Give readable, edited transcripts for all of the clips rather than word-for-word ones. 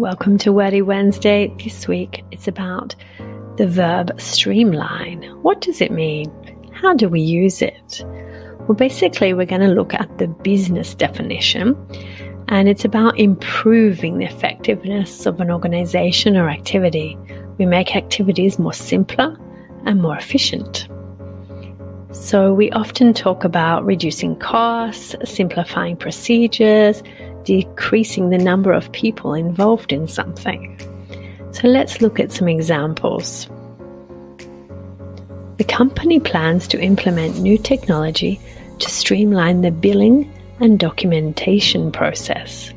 Welcome to Wordy Wednesday. This week it's about the verb streamline. What does it mean? How do we use it? Well, basically we're going to look at the business definition, and it's about improving the effectiveness of an organization or activity. We make activities more simpler and more efficient. So we often talk about reducing costs, simplifying procedures, decreasing the number of people involved in something. So let's look at some examples. The company plans to implement new technology to streamline the billing and documentation process.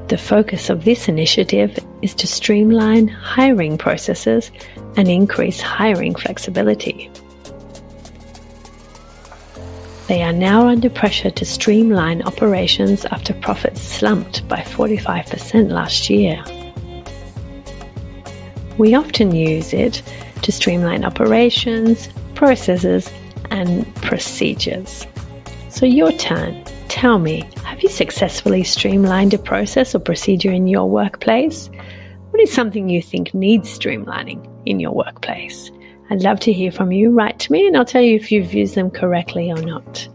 The focus of this initiative is to streamline hiring processes and increase hiring flexibility. They are now under pressure to streamline operations after profits slumped by 45% last year. We often use it to streamline operations, processes, and procedures. So your turn. Tell me, have you successfully streamlined a process or procedure in your workplace? What is something you think needs streamlining in your workplace? I'd love to hear from you. Write to me and I'll tell you if you've used them correctly or not.